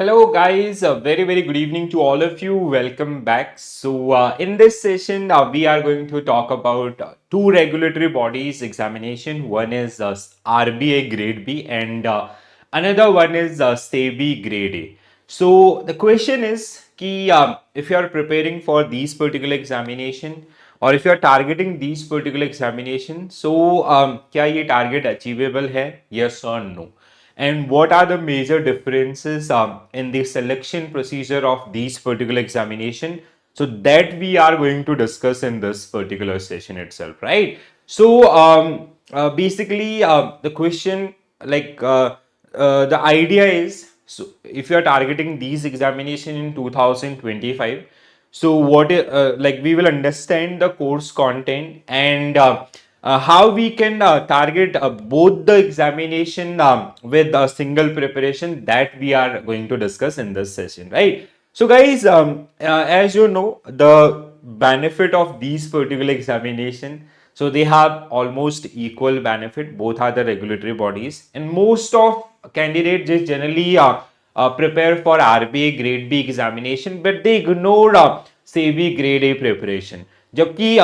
Hello, guys. A very good evening to all of you. Welcome back. In this session, we are going to talk about two regulatory bodies examination. One is RBA Grade B, and another one is SEBI Grade A. So, the question is कि if you are preparing for these particular examination or if you are targeting these particular examination, so क्या ये target achievable है? Yes or no? And what are the major differences in the selection procedure of these particular examination, so that we are going to discuss in this particular session itself, right? Basically the question, like the idea is, so if you are targeting these examination in 2025, so like we will understand the course content and how we can target both the examination with a single preparation, that we are going to discuss in this session, right? So guys, as you know, the benefit of these particular examination, so they have almost equal benefit. Both are the regulatory bodies, and most of candidates just generally prepare for RBA Grade B examination, but they ignore SEBI Grade A preparation. जबकि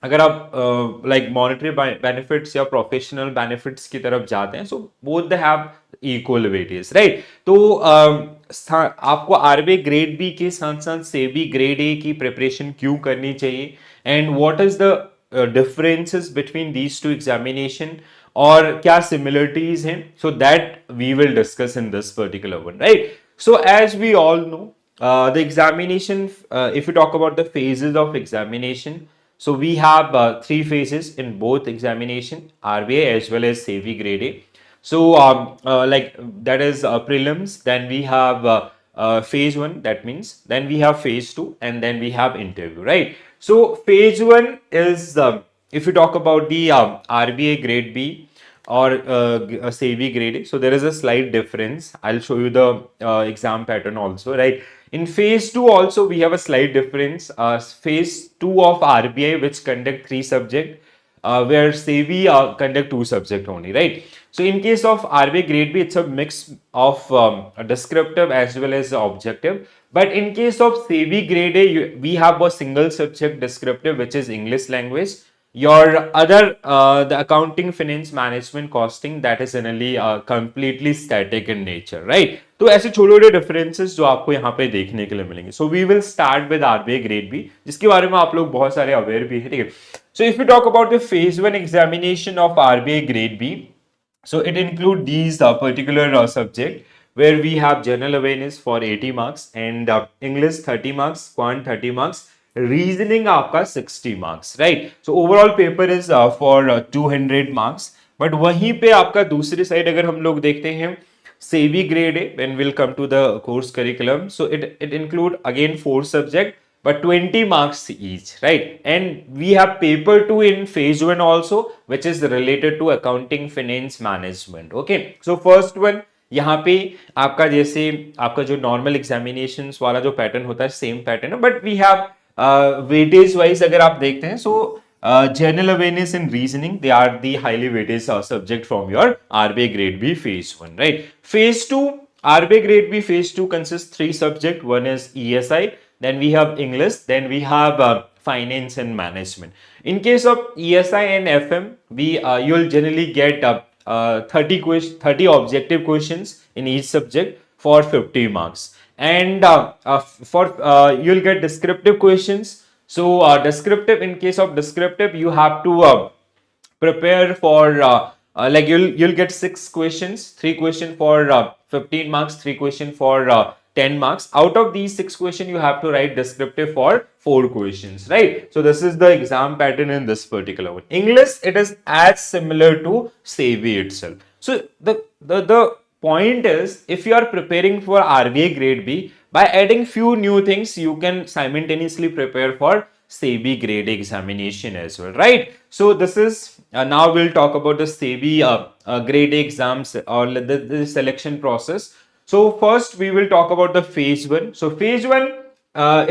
अगर आप like monetary benefits या professional benefits की तरफ जाते हैं, so both they have equal weightage, right? तो आपको आरबीआई ग्रेड बी के साथ साथ सेबी ग्रेड ए की प्रिपरेशन क्यों करनी चाहिए, and what is the differences between these two examination, और क्या सिमिलरिटीज हैं, so that we will discuss in this particular one, right? So as we all know, the examination, if you talk about the phases of examination, so we have three phases in both examination, RBA as well as SEBI Grade A. So like that is prelims, then we have phase 1, that means then we have phase 2, and then we have interview, right? So phase 1 is, if you talk about the RBA Grade B or SEBI Grade A, so there is a slight difference. I'll show you the exam pattern also, right? In phase 2 also we have a slight difference. Phase 2 of RBI, which conduct 3 subject, where SEBI conduct 2 subject only, right? So in case of RBI Grade B, it's a mix of a descriptive as well as objective. But in case of SEBI Grade A, we have a single subject descriptive, which is English language. Your other, the accounting, finance, management, costing, that is generally completely static in nature, right? तो ऐसे छोटे छोटे differences जो आपको यहाँ पे देखने के लिए मिलेंगे. So we will start with RBI grade B, जिसके बारे में आप लोग बहुत सारे अवेयर भी है, ठीक है? So if you talk about the phase 1 examination of RBI grade B, so it include these particular subject, where we have general awareness for 80 marks, and English 30 marks, quant 30 marks, reasoning आपका 60 marks, right? So overall paper is for 200 marks. But वहीं पे आपका दूसरी side अगर हम लोग देखते हैं, SEBI grade A, when we'll come to the course curriculum, so it include again 4 subject, but 20 marks each, right? And we have paper 2 in phase 1 also, which is related to accounting, finance, management. Okay, so first one, यहाँ पे आपका जैसे आपका जो normal examination वाला जो pattern होता है, सेम पैटर्न है, but we have weightage wise अगर आप देखते हैं, सो general awareness and reasoning, they are the highly weighted subject from your RBA grade B phase 1, right? Phase 2, RBA grade B phase 2 consists 3 subject. One is ESI, then we have English, then we have finance and management. In case of ESI and FM, we you'll generally get 30 objective questions in each subject for 50 marks, and for you'll get descriptive questions. So descriptive, in case of descriptive, you have to prepare for like you'll get 6 questions, 3 question for 15 marks, 3 question for 10 marks. Out of these 6 questions, you have to write descriptive for 4 questions, right? So this is the exam pattern in this particular one. English, it is as similar to SEBI itself. So the point is, if you are preparing for RBA grade B, by adding few new things, you can simultaneously prepare for SEBI grade examination as well, right? So this is now we'll talk about the SEBI grade exams or the selection process. So first we will talk about the phase 1. So phase 1,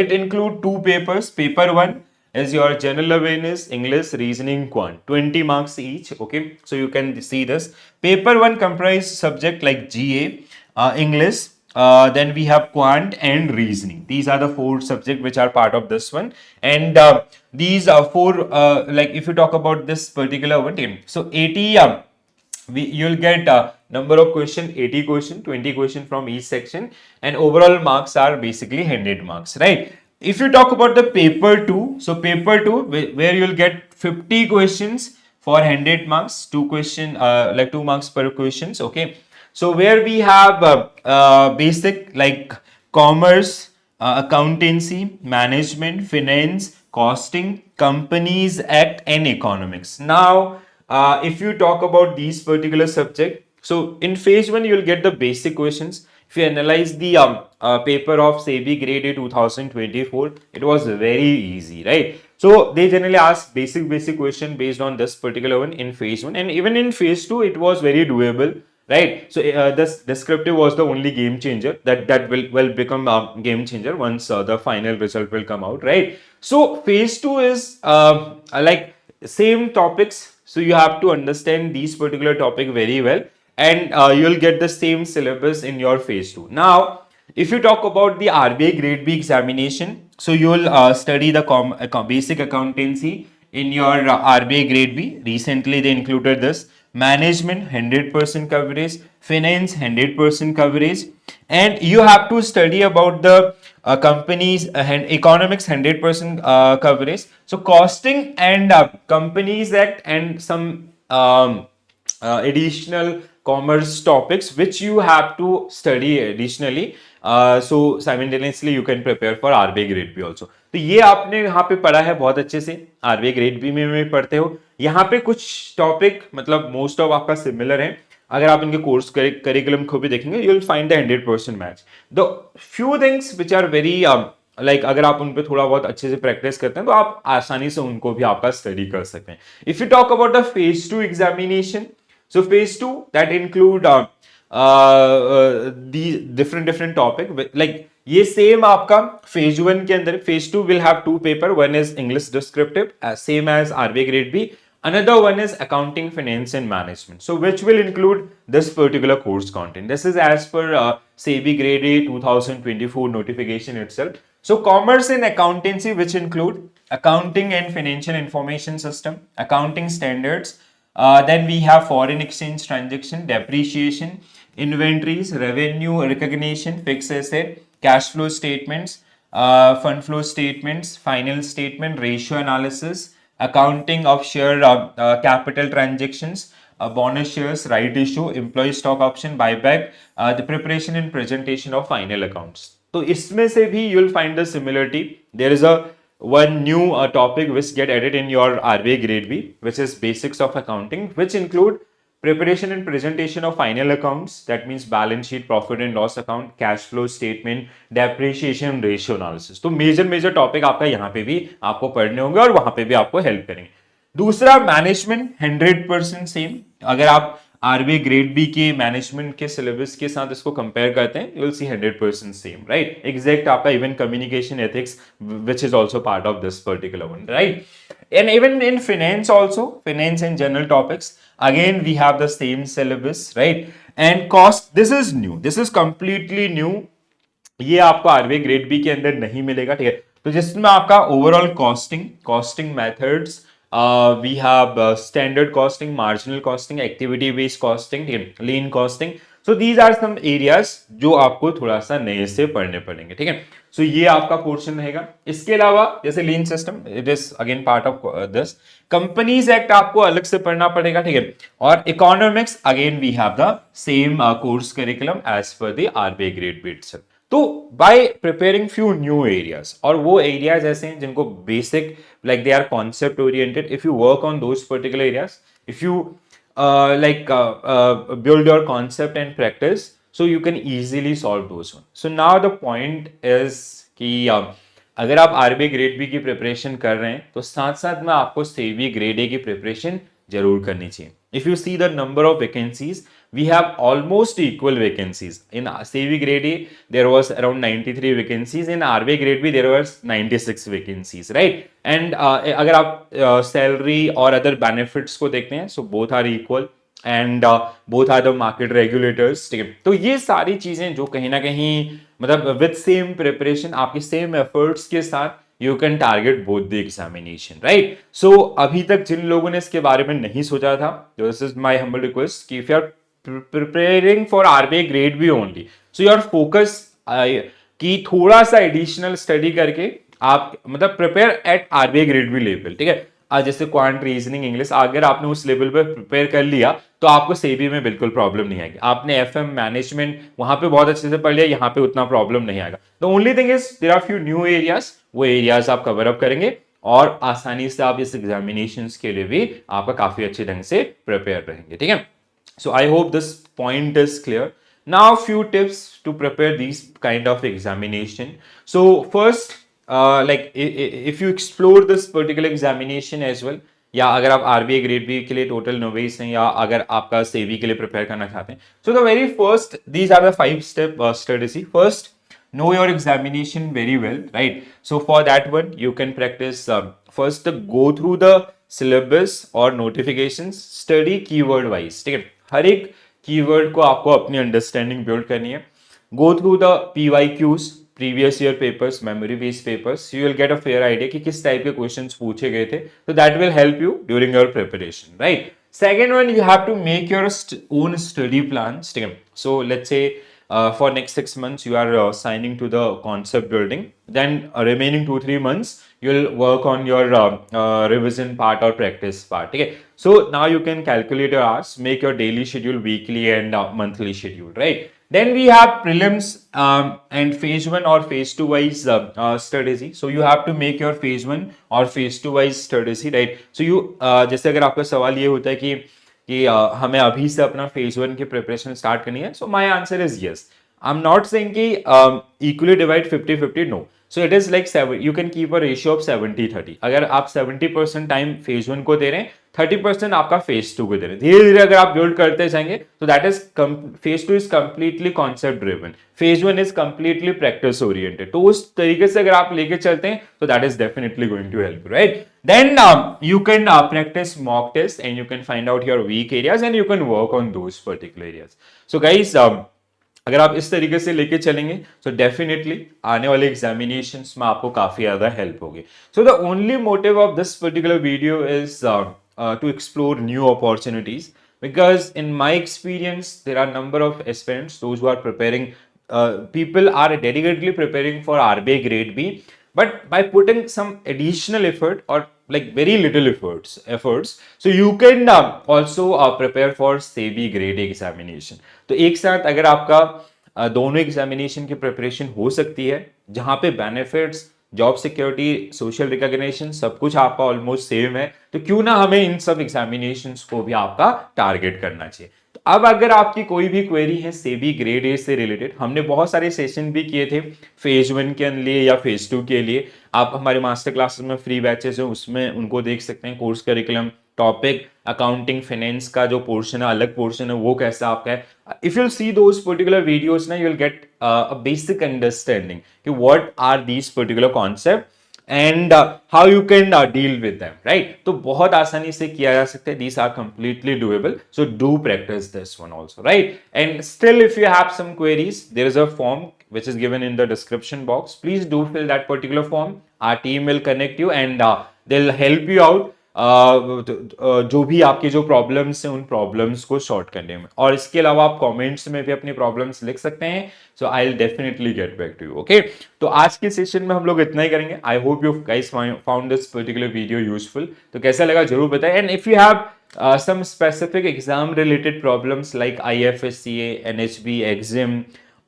it include 2 papers. Paper 1 is your general awareness, English, reasoning, quant, 20 marks each. Okay, so you can see this. Paper 1 comprise subject like GA, English, then we have quant and reasoning. These are the four subjects which are part of this one. And these are four, like if you talk about this particular one, so 80, you'll get number of question, 80 question, 20 question from each section, and overall marks are basically 100 marks, right? If you talk about the paper 2, so paper 2 where you'll get 50 questions for 100 marks, two question, like 2 marks per questions, okay? So where we have basic like commerce, accountancy, management, finance, costing, companies act, and economics. Now, if you talk about these particular subject, so in phase 1 you'll get the basic questions. If you analyze the paper of SEBI grade A 2024, it was very easy, right? So they generally ask basic question based on this particular one in phase 1, and even in phase 2 it was very doable, right? So this descriptive was the only game changer that will become a game changer once the final result will come out, right? So phase 2 is like same topics, so you have to understand these particular topic very well, and you'll get the same syllabus in your phase 2. Now if you talk about the RBI grade B examination, so you'll study the basic accountancy in your RBI grade B. Recently they included this management 100% coverage, finance 100% coverage, and you have to study about the companies and economics 100% coverage. So costing and companies act and some additional commerce topics which you have to study additionally. So simultaneously you can prepare for RBI grade B also. तो ये आपने यहाँ पे पढ़ा है बहुत अच्छे से, RBI ग्रेड बी में भी पढ़ते हो। यहाँ पे कुछ टॉपिक मतलब मोस्ट ऑफ आपका सिमिलर है। अगर आप इनके कोर्स करिकुलम को भी देखेंगे, you will find the 100% match. The few things which are very like अगर आप उन पे थोड़ा बहुत अच्छे से प्रैक्टिस करते हैं तो आप आसानी से उनको भी आपका स्टडी कर सकते हैं। If you talk about the phase 2 examination, so phase 2 that include the different topic like ये सेम आपका फेज 1 के अंदर, phase 2 will have two paper, one is English descriptive same as RBI grade B, another one is accounting, finance and management, so which will include this particular course content. This is as per SEBI grade A 2024 notification itself. So commerce and accountancy, which include accounting and financial information system, accounting standards, then we have foreign exchange transaction, depreciation, inventories, revenue recognition, fixed asset, cash flow statements, fund flow statements, final statement, ratio analysis, accounting of share capital transactions, bonus shares, right issue, employee stock option, buyback, the preparation and presentation of final accounts. तो इसमें से भी you'll find the similarity. There is a one new topic which get added in your RBI grade B, which is basics of accounting, which include preparation and presentation of final accounts, that means balance sheet, profit and loss account, cash flow statement, depreciation, ratio analysis. तो major topic आपका यहाँ पे भी आपको पढ़ने होंगे और वहां पे भी आपको हेल्प करेंगे। दूसरा मैनेजमेंट 100% सेम। अगर आप आरबीआई ग्रेड बी के मैनेजमेंट के सिलेबस के साथ इसको कंपेयर करते हैं, you will see 100% same, right? Exact आपका even communication ethics which is also part of this particular one, right? And even in finance also, finance and general topics, again we have the same syllabus, right? And cost, this is new, this is completely new. ये आपको RBI grade B के अंदर नहीं मिलेगा, ठीक है? तो जिसमें आपका overall costing methods, we have standard costing, marginal costing, activity based costing, ठीक है, lean costing. So these are some areas जो आपको थोड़ा सा नए से पढ़ने पड़ेंगे, ठीक है? सो ये आपका पोर्शन रहेगा। इसके अलावा जैसे lean system, it is again part of this. Companies act आपको अलग से पढ़ना पड़ेगा, ठीक है? और economics, again we have the same course curriculum as per the RBI grade B itself. तो by preparing few new areas, और वो एरियाज ऐसे हैं जिनको basic like they are concept oriented, if you work on those particular areas, if you build your concept and practice, so you can easily solve those one. So now the point is कि अगर आप RBI grade B की preparation कर रहे हैं तो साथ साथ में आपको सेबी ग्रेड ए की प्रिपरेशन जरूर करनी चाहिए। If you see the number of vacancies, we have almost equal vacancies. In SEBI grade A there was around 93 vacancies, in RBI grade B there was 96 vacancies, right? And अगर आप salary और other benefits को देखते हैं, so both are equal. And both are the market regulators, ठीक है। तो ये सारी चीजें जो कहीं ना कहीं मतलब विद सेम प्रिपरेशन आपके सेम एफर्ट्स के साथ you can target both the examination, right. So अभी तक जिन लोगों ने इसके बारे में नहीं सोचा था, this is my humble request कि if you are preparing for RBI grade B only, so your focus कि थोड़ा सा एडिशनल स्टडी करके आप मतलब prepare at RBI grade B level, ठीक है। आज जैसे क्वांट, रीजनिंग, इंग्लिश अगर आपने उस लेवल पे प्रिपेयर कर लिया तो आपको सेबी में बिल्कुल प्रॉब्लम नहीं आएगी। आपने एफएम मैनेजमेंट वहां पे बहुत अच्छे से पढ़ लिया, यहाँ पे उतना प्रॉब्लम नहीं आएगा। The only thing is there are few new areas, वो एरियाज आप कवर अप करेंगे और आसानी से आप इस एग्जामिनेशन के लिए भी आपका काफी अच्छे ढंग से प्रिपेयर रहेंगे, ठीक है। So I hope this point is clear. Now few tips to prepare these kind of examination. So first, like if you explore this particular examination as well, या अगर आप आरबीआई ग्रेड बी के लिए total novice हैं या अगर आपका सेवी के लिए प्रिपेयर करना चाहते हैं, so the very first these are the 5 step strategy. First, know your examination very well, right? So for that one you can practice, first go through the syllabus or notifications, study keyword wise, ठीक है। हर एक keyword को आपको अपनी understanding build करनी है। Go through the PYQs, previous year papers, memory based papers, you will get a fair idea कि किस टाइप के क्वेश्चंस पूछे गए थे, तो that will help you during your preparation, right. Second one, you have to make your own study plan, ठीक है। So let's say for next 6 months you are signing to the concept building, then remaining 2-3 months you'll work on your revision part or practice part, okay? So now you can calculate your hours, make your daily schedule, weekly and monthly schedule, right? Then we have prelims and phase 1 or phase 2 wise strategy. So you have to make your phase 1 or phase 2 wise strategy, right? So you जैसे अगर आपका सवाल ये होता है कि हमें अभी से अपना फेज 1 की प्रिपरेशन स्टार्ट करनी है, so my answer is yes. I am not saying कि equally divide 50-50, no. So it is like you can keep a ratio of 70-30। अगर आप 70% टाइम फेज 1 को दे रहे हैं, 30% आपका फेज 2 को दे रहे हैं, धीरे धीरे अगर आप बिल्ड करते जाएंगे तो that is phase 2 is completely concept driven, phase 1 is completely practice oriented. तो उस तरीके से अगर आप लेके चलते हैं तो that is definitely going to help, right. Then you can practice mock tests and you can find out your weak areas and you can work on those particular areas. So guys, अगर आप इस तरीके से लेके चलेंगे तो definitely आने वाले एग्जामिनेशंस में आपको काफी ज्यादा हेल्प होगी। So the only motive of this particular video is to explore new opportunities, because in my experience there are number of aspirants, those who are preparing, people are dedicatedly preparing for RBI grade B, but by putting some additional effort or like very little efforts, so you can also prepare for SEBI grade A examination. तो एक साथ अगर आपका दोनों examination की preparation हो सकती है, जहां पे benefits, job security, social recognition सब कुछ आपका ऑलमोस्ट सेम है, तो क्यों ना हमें इन सब एग्जामिनेशंस को भी आपका टारगेट करना चाहिए। तो अब अगर आपकी कोई भी क्वेरी है सेबी ग्रेड ए से रिलेटेड, हमने बहुत सारे सेशन भी किए थे फेज 1 के लिए या फेज 2 के लिए, आप हमारे मास्टर क्लासेस में फ्री बैचेस हैं उसमें उनको देख सकते हैं। Course curriculum, topic, accounting, finance का जो पोर्शन है, अलग पोर्शन है, वो कैसा आपका है। If you see those particular videos ना, you will get a basic understanding कि what are these particular concept and how you can deal with them, right. तो बहुत आसानी से किया जा सकता है, these are completely doable, so do practice this one also, right. And still if you have some queries, there is a form which is given in the description box. Please do fill that particular form. Our team will connect you and they'll help you out जो भी आपके जो problems हैं उन problems को sort करने में। और इसके अलावा आप कमेंट्स में भी अपनी प्रॉब्लम्स लिख सकते हैं, so I will definitely get back to you, okay. तो आज के सेशन में हम लोग इतना ही करेंगे। I hope you guys found this particular video useful. तो कैसा लगा जरूर बताएं, and if you have some specific exam related problems like IFSCA, NHB, EXIM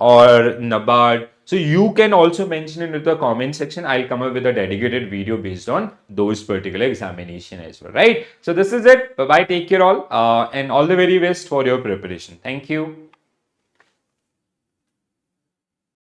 or NABARD, so you can also mention it in the comment section. I'll come up with a dedicated video based on those particular examination as well, right? So this is it. Bye bye, take care all, and all the very best for your preparation. Thank you.